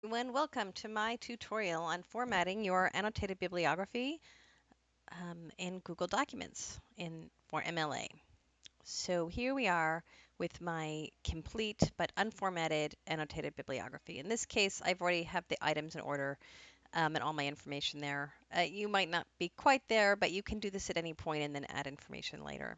Everyone, welcome to my tutorial on formatting your annotated bibliography in Google Documents for MLA. So here we are with my complete but unformatted annotated bibliography. In this case, I've already have the items in order and all my information there. You might not be quite there, but you can do this at any point and then add information later.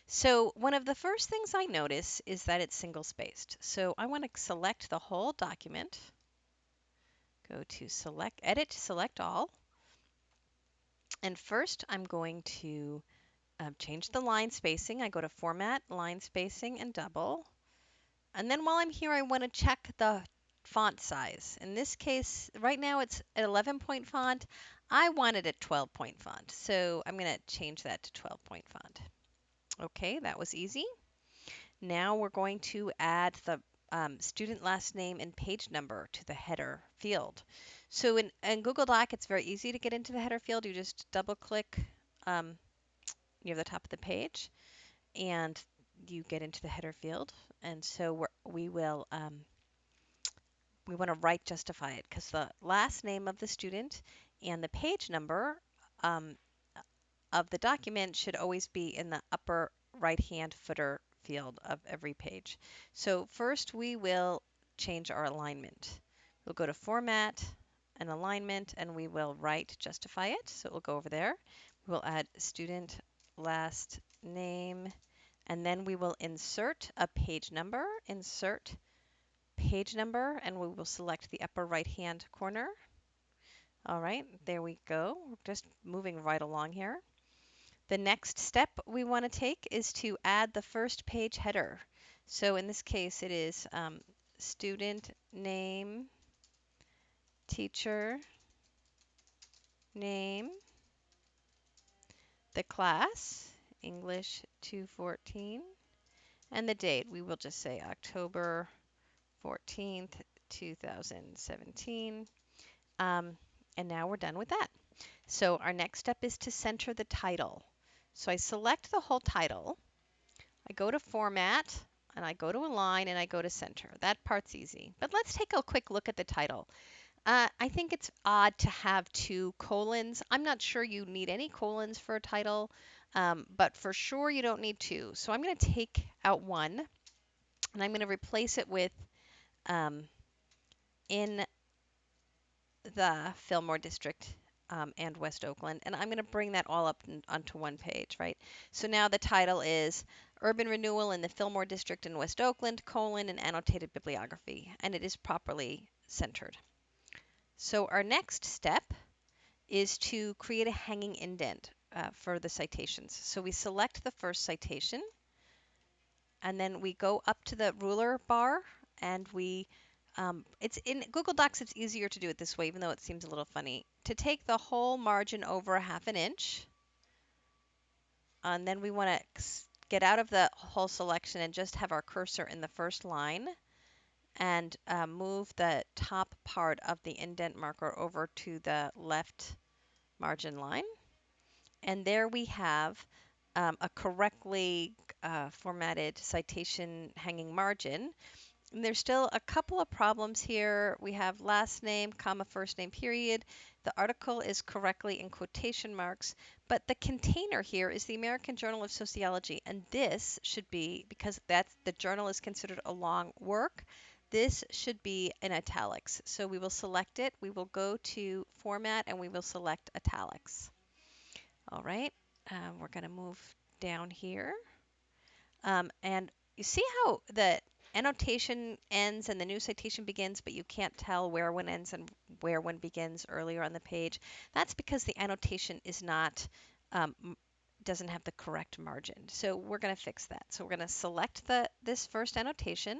So one of the first things I notice is that it's single spaced. So I want to select the whole document. Go to select, edit, select all. And first I'm going to change the line spacing. I go to format, line spacing, and double. And then while I'm here, I want to check the font size. In this case, right now it's at 11-point font. I want it at 12-point font. So I'm going to change that to 12-point font. Okay, that was easy. Now we're going to add the student last name and page number to the header field. So in Google Doc, it's very easy to get into the header field. You just double click near the top of the page and you get into the header field. And so we want to right justify it because the last name of the student and the page number um, of the document should always be in the upper right-hand footer field of every page. So first we will change our alignment. We'll go to Format and Alignment, and we will right justify it. So it will go over there. We'll add student last name, and then we will insert a page number, insert page number, and we will select the upper right-hand corner. All right, there we go. We're just moving right along here. The next step we want to take is to add the first page header. So in this case, it is student name, teacher name, the class, English 214, and the date. We will just say October 14th, 2017. And now we're done with that. So our next step is to center the title. So I select the whole title. I go to Format, and I go to Align, and I go to Center. That part's easy. But let's take a quick look at the title. I think it's odd to have two colons. I'm not sure you need any colons for a title, but for sure you don't need two. So I'm going to take out one, and I'm going to replace it with in the Fillmore District and West Oakland, and I'm going to bring that all up onto one page, right? So now the title is Urban Renewal in the Fillmore District in West Oakland, colon, and annotated bibliography, and it is properly centered. So our next step is to create a hanging indent for the citations. So we select the first citation, and then we go up to the ruler bar, and it's in Google Docs, it's easier to do it this way, even though it seems a little funny. To take the whole margin over 1/2 inch, and then we want to get out of the whole selection and just have our cursor in the first line and move the top part of the indent marker over to the left margin line. And there we have a correctly formatted citation hanging margin. And there's still a couple of problems here. We have last name, comma, first name, period. The article is correctly in quotation marks, but the container here is the American Journal of Sociology, and this should be, because the journal is considered a long work, this should be in italics. So we will select it, we will go to Format, and we will select italics. All right, we're going to move down here. And you see how the annotation ends and the new citation begins, but you can't tell where one ends and where one begins earlier on the page. That's because the annotation is not, doesn't have the correct margin. So we're going to fix that. So we're going to select this first annotation,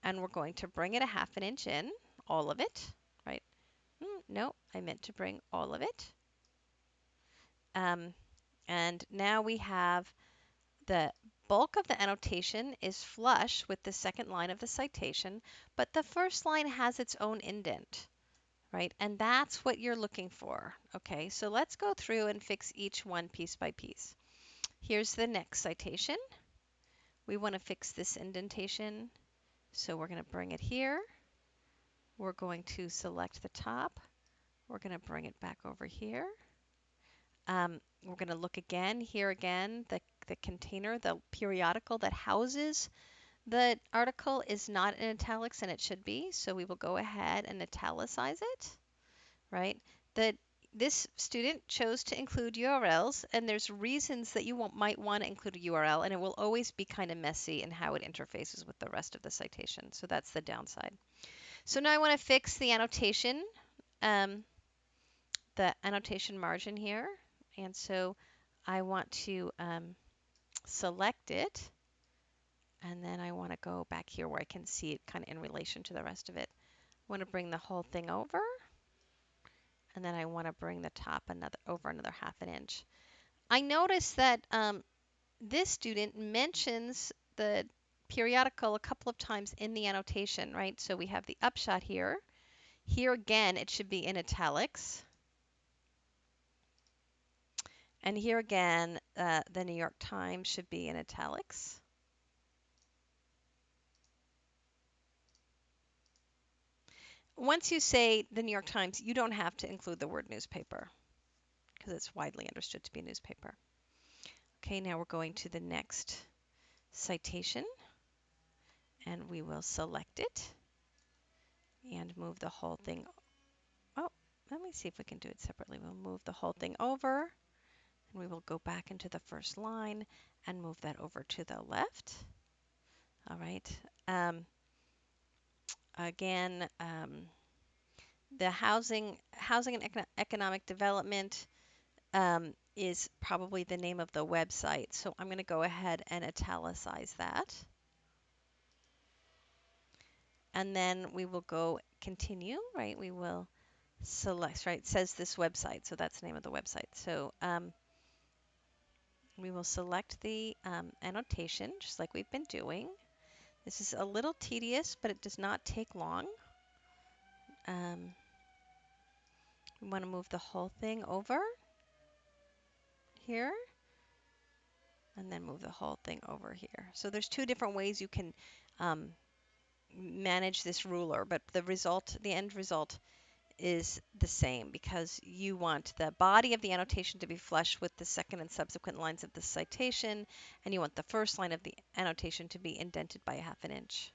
and we're going to bring it 1/2 inch in, all of it, right? No, I meant to bring all of it. And now we have the bulk of the annotation is flush with the second line of the citation, but the first line has its own indent, right? And that's what you're looking for. Okay, so let's go through and fix each one piece by piece. Here's the next citation. We want to fix this indentation, so we're going to bring it here. we're going to select the top. We're going to bring it back over here. We're going to look again, here again, the container, the periodical that houses the article is not in italics and it should be. So we will go ahead and italicize it, right? This student chose to include URLs, and there's reasons that you might want to include a URL, and it will always be kind of messy in how it interfaces with the rest of the citation. So that's the downside. So now I want to fix um, the annotation margin here. And so I want to select it, and then I want to go back here where I can see it kind of in relation to the rest of it. I want to bring the whole thing over, and then I want to bring the top over another half an inch. I noticed that this student mentions the periodical a couple of times in the annotation, right? So we have the upshot here. Here again, it should be in italics. And here again, the New York Times should be in italics. Once you say the New York Times, you don't have to include the word newspaper because it's widely understood to be a newspaper. Okay, now we're going to the next citation, and we will select it and move the whole thing. Oh, let me see if we can do it separately. We'll move the whole thing over, and we will go back into the first line and move that over to the left. All right. Again, the housing and economic development is probably the name of the website. So I'm going to go ahead and italicize that. And then we will go continue, right? We will select, right? It says this website, so that's the name of the website. So we will select the annotation, just like we've been doing. This is a little tedious, but it does not take long. We want to move the whole thing over here, and then move the whole thing over here. So there's two different ways you can manage this ruler, but the end result is the same because you want the body of the annotation to be flush with the second and subsequent lines of the citation, and you want the first line of the annotation to be indented by a half an inch.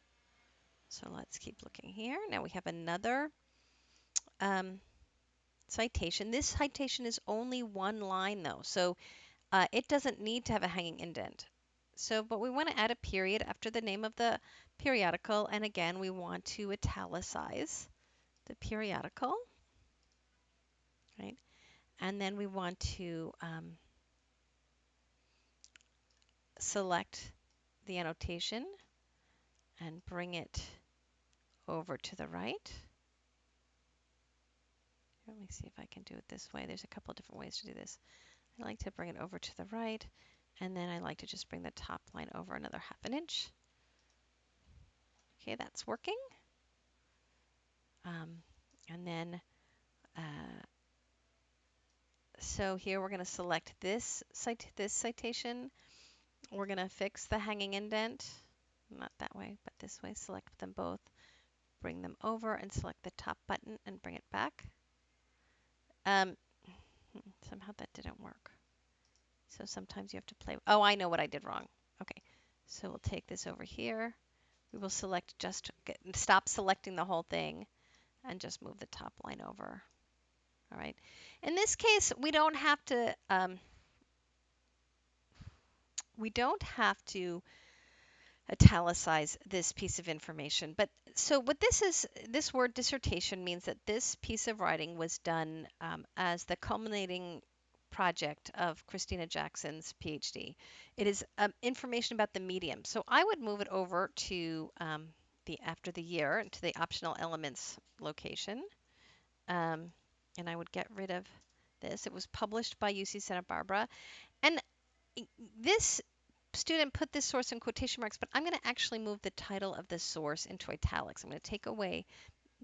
So let's keep looking here. Now we have another citation. This citation is only one line though, so it doesn't need to have a hanging indent. So, but we want to add a period after the name of the periodical, and again, we want to italicize the periodical, right? And then we want to select the annotation and bring it over to the right. Let me see if I can do it this way. There's a couple different ways to do this. I like to bring it over to the right, and then I like to just bring the top line over another half an inch. Okay, that's working. And then, so here we're going to select this citation. We're going to fix the hanging indent. Not that way, but this way. Select them both. Bring them over and select the top button and bring it back. Somehow that didn't work. So sometimes you have to play. Oh, I know what I did wrong. Okay, so we'll take this over here. We will stop selecting the whole thing and just move the top line over. All right. In this case, we don't have to italicize this piece of information. But so what this word dissertation means that this piece of writing was done as the culminating project of Christina Jackson's PhD. It is information about the medium. So I would move it over to after the year to the optional elements location. And I would get rid of this. It was published by UC Santa Barbara. And this student put this source in quotation marks, but I'm going to actually move the title of the source into italics. I'm going to take away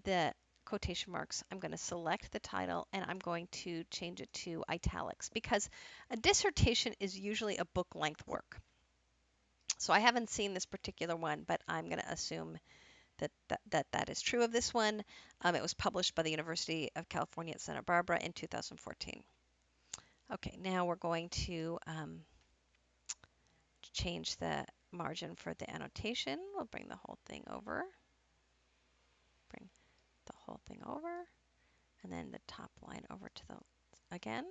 the quotation marks. I'm going to select the title, and I'm going to change it to italics because a dissertation is usually a book-length work. So I haven't seen this particular one, but I'm going to assume that is true of this one. It was published by the University of California at Santa Barbara in 2014. Okay, now we're going to change the margin for the annotation. We'll bring the whole thing over. Bring the whole thing over, and then the top line over to the again.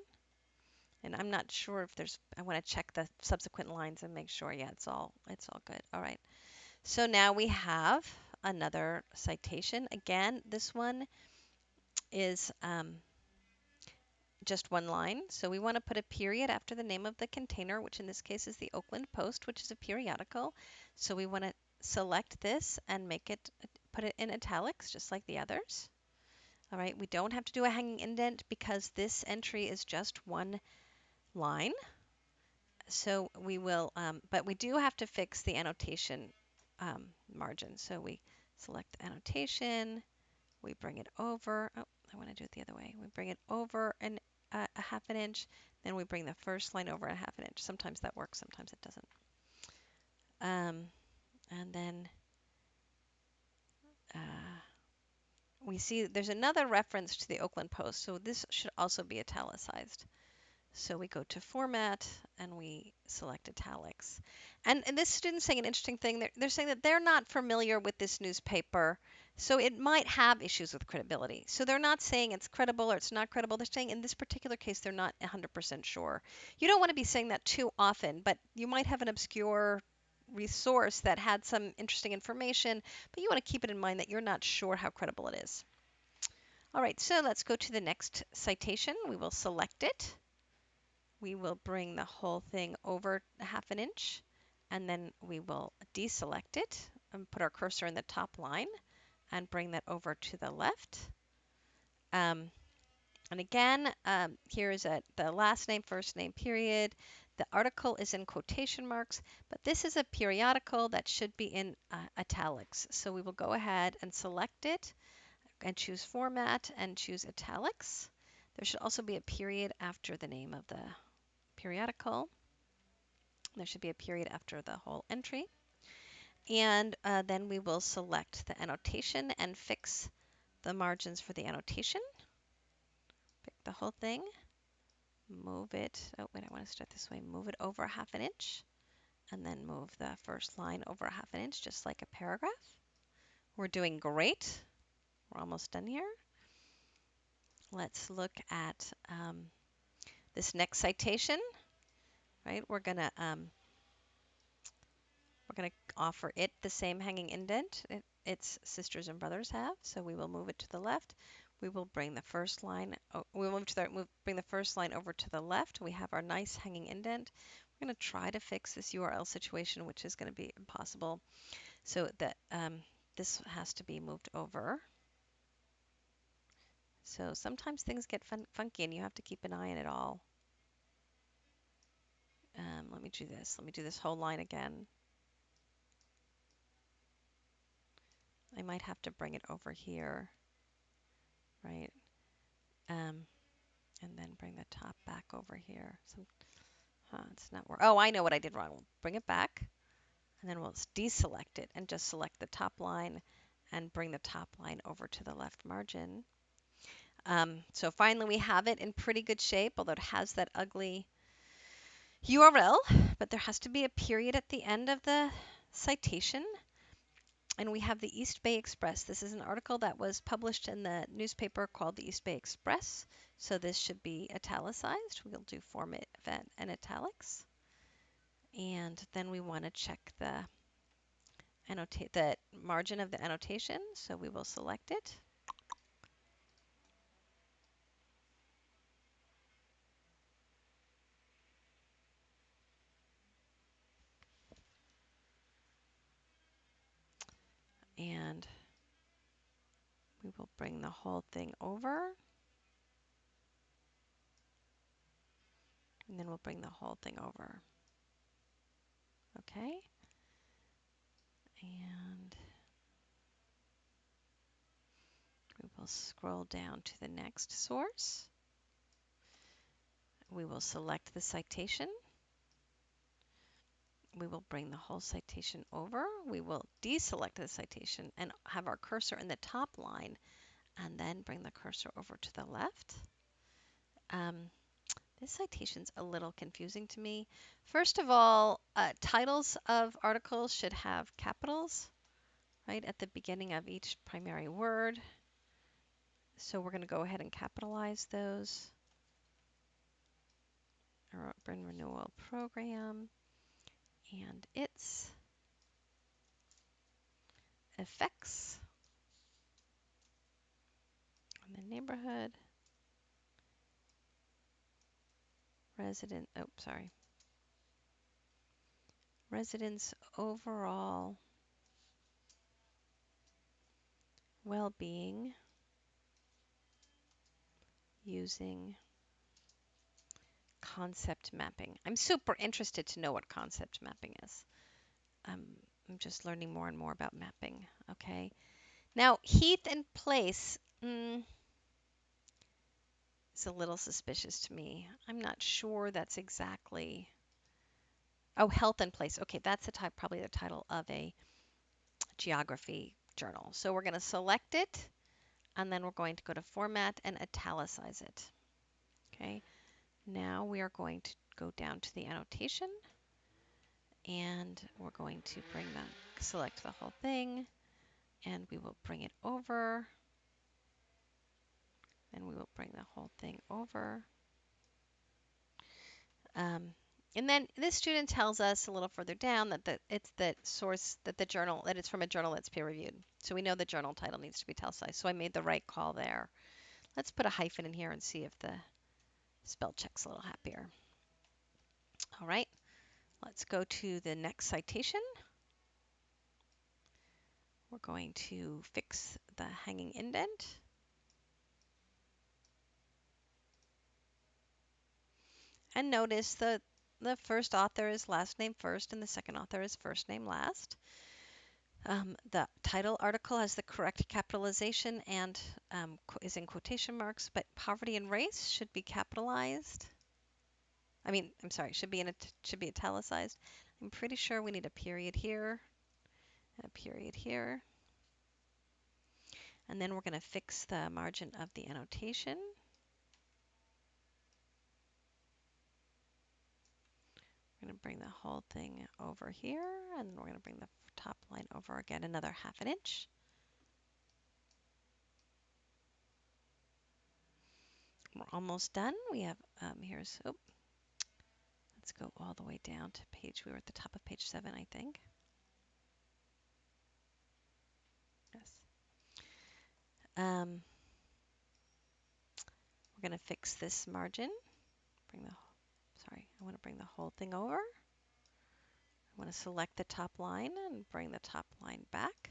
And I'm not sure if there's, I want to check the subsequent lines and make sure, yeah, it's all good. All right. So now we have another citation. Again, this one is just one line. So we want to put a period after the name of the container, which in this case is the Oakland Post, which is a periodical. So we want to select this and make it, put it in italics, just like the others. All right, we don't have to do a hanging indent because this entry is just one line. So we will, but we do have to fix the annotation margin. So we select the annotation, we bring it over. Oh, I want to do it the other way. We bring it over a half an inch, then we bring the first line over a half an inch. Sometimes that works, sometimes it doesn't. And then we see there's another reference to the Oakland Post, so this should also be italicized. So we go to Format and we select Italics. And this student's saying an interesting thing. They're saying that they're not familiar with this newspaper, so it might have issues with credibility. So they're not saying it's credible or it's not credible. They're saying in this particular case, they're not 100% sure. You don't want to be saying that too often, but you might have an obscure resource that had some interesting information, but you want to keep it in mind that you're not sure how credible it is. All right, so let's go to the next citation. We will select it. We will bring the whole thing over a half an inch, and then we will deselect it and put our cursor in the top line and bring that over to the left. And again, here is the last name, first name, period. The article is in quotation marks, but this is a periodical that should be in italics. So we will go ahead and select it and choose Format and choose Italics. There should also be a period after the name of the periodical. There should be a period after the whole entry. And then we will select the annotation and fix the margins for the annotation. Pick the whole thing, move it. Oh, wait, I want to start this way. Move it over a half an inch, and then move the first line over a half an inch, just like a paragraph. We're doing great. We're almost done here. Let's look at this next citation. Right, we're gonna offer it the same hanging indent its sisters and brothers have. So we will move it to the left. We will bring the first line. Bring the first line over to the left. We have our nice hanging indent. We're going to try to fix this URL situation, which is going to be impossible. So that this has to be moved over. So sometimes things get funky, and you have to keep an eye on it all. Let me do this. Let me do this whole line again. I might have to bring it over here, right? And then bring the top back over here. It's not working. Oh, I know what I did wrong. We'll bring it back, and then we'll deselect it and just select the top line and bring the top line over to the left margin. So finally, we have it in pretty good shape, although it has that ugly URL, but there has to be a period at the end of the citation. And we have the East Bay Express. This is an article that was published in the newspaper called the East Bay Express. So this should be italicized. We'll do Format and Italics. And then we want to check the margin of the annotation. So we will select it. And we will bring the whole thing over. And then we'll bring the whole thing over. Okay. And we will scroll down to the next source. We will select the citation. we will bring the whole citation over. We will deselect the citation and have our cursor in the top line, and then bring the cursor over to the left. This citation's a little confusing to me. First of all, titles of articles should have capitals, right, at the beginning of each primary word. So we're going to go ahead and capitalize those. Urban Renewal Program and its effects on the neighborhood, residents' overall well-being using concept mapping. I'm super interested to know what concept mapping is. I'm just learning more and more about mapping. Okay. Now, heath and place is a little suspicious to me. I'm not sure that's exactly. Oh, health and place. Okay, that's probably the title of a geography journal. So we're going to select it, and then we're going to go to Format and italicize it. Okay. Now we are going to go down to the annotation, and we're going to select the whole thing, and we will bring it over, and we will bring the whole thing over. And then this student tells us a little further down that it's the source, that it's from a journal that's peer reviewed. So we know the journal title needs to be italicized. So I made the right call there. Let's put a hyphen in here and see if the spell check's a little happier. All right, let's go to the next citation. We're going to fix the hanging indent. And notice the first author is last name first and the second author is first name last. The title article has the correct capitalization and is in quotation marks, but poverty and race should be capitalized. I'm sorry, should be italicized. I'm pretty sure we need a period here and a period here. And then we're going to fix the margin of the annotation. We're going to bring the whole thing over here, and then we're going to bring the top line over again another ½ inch. We're almost done. We have, let's go all the way down to we were at the top of page 7, I think. Yes. We're going to fix this margin. I want to bring the whole thing over. I want to select the top line and bring the top line back.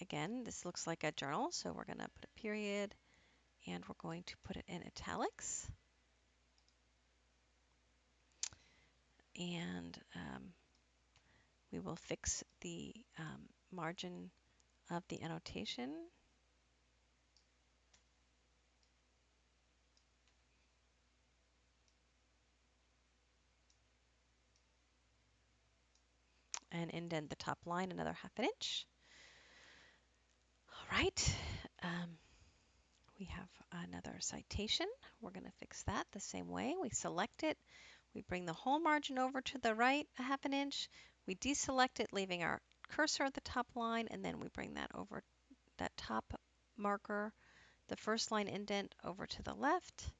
Again, this looks like a journal, so we're going to put a period, and we're going to put it in italics. And we will fix the margin of the annotation. And indent the top line another ½ inch. All right. We have another citation. We're going to fix that the same way. We select it. We bring the whole margin over to the right ½ inch. We deselect it, leaving our cursor at the top line, and then we bring that over, that top marker, the first line indent, over to the left.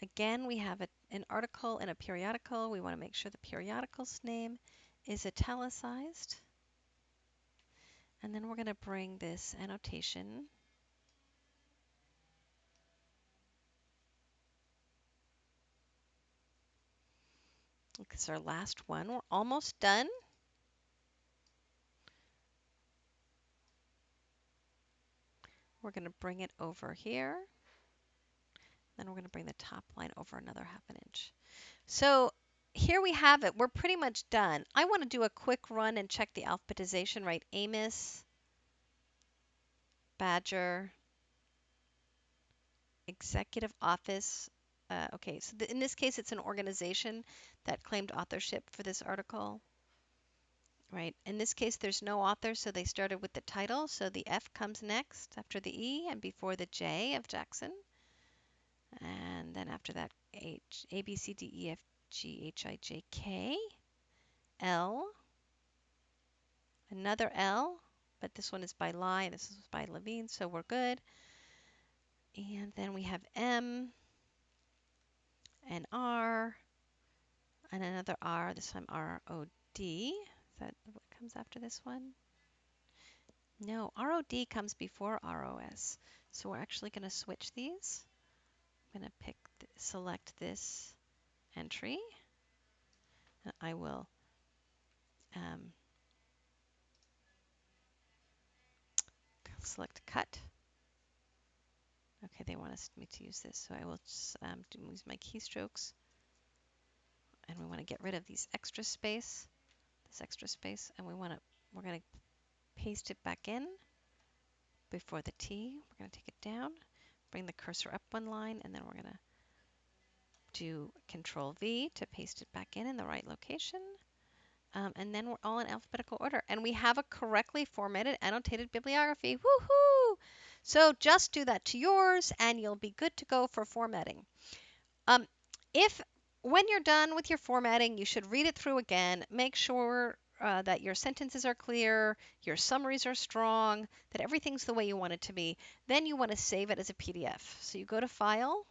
Again, we have an article and a periodical. We want to make sure the periodical's name is italicized. And then we're going to bring this annotation this is our last one. We're almost done. We're going to bring it over here. Then we're going to bring the top line over another ½ inch. So here we have it. We're pretty much done. I want to do a quick run and check the alphabetization, right? Amos, Badger, Executive Office, Okay, so in this case, it's an organization that claimed authorship for this article, right? In this case, there's no author, so they started with the title. So the F comes next after the E and before the J of Jackson. And then after that, H, A, B, C, D, E, F, G, H, I, J, K, L, another L, but this one is by Lai, this is by Levine, so we're good. And then we have M and R and another R, this time R-O-D. Is that what comes after this one? No, R-O-D comes before R-O-S. So we're actually going to switch these. I'm going to select this entry. And I will select cut. Okay, they want me to use this, so I will just use my keystrokes. And we want to get rid of these extra space, this extra space, and we're going to paste it back in before the T. We're going to take it down, bring the cursor up one line, and then we're going to do Control V to paste it back in the right location. And then we're all in alphabetical order. And we have a correctly formatted annotated bibliography. Woohoo! So just do that to yours and you'll be good to go for formatting. If when you're done with your formatting, you should read it through again. Make sure that your sentences are clear, your summaries are strong, that everything's the way you want it to be. Then you want to save it as a PDF. So you go to File,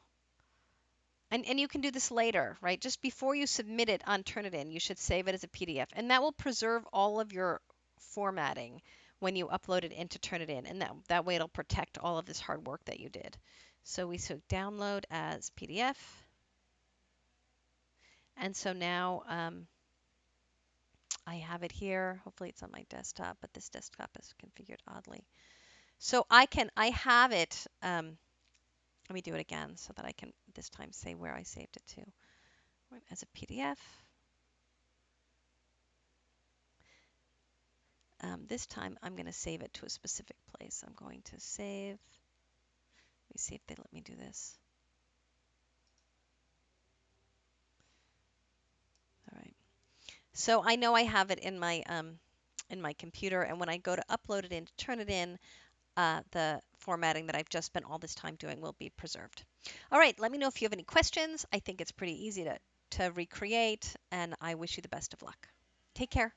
and you can do this later, right? Just before you submit it on Turnitin, you should save it as a PDF. And that will preserve all of your formatting when you upload it into Turnitin. And that way it'll protect all of this hard work that you did. So we download as PDF. And so now I have it here. Hopefully it's on my desktop, but this desktop is configured oddly. So I have it. Let me do it again so that I can this time say where I saved it to. As a PDF. This time I'm going to save it to a specific place. I'm going to save. Let me see if they let me do this. All right. So I know I have it in my computer, and when I go to upload it in, turn it in, the formatting that I've just spent all this time doing will be preserved. All right. Let me know if you have any questions. I think it's pretty easy to recreate, and I wish you the best of luck. Take care.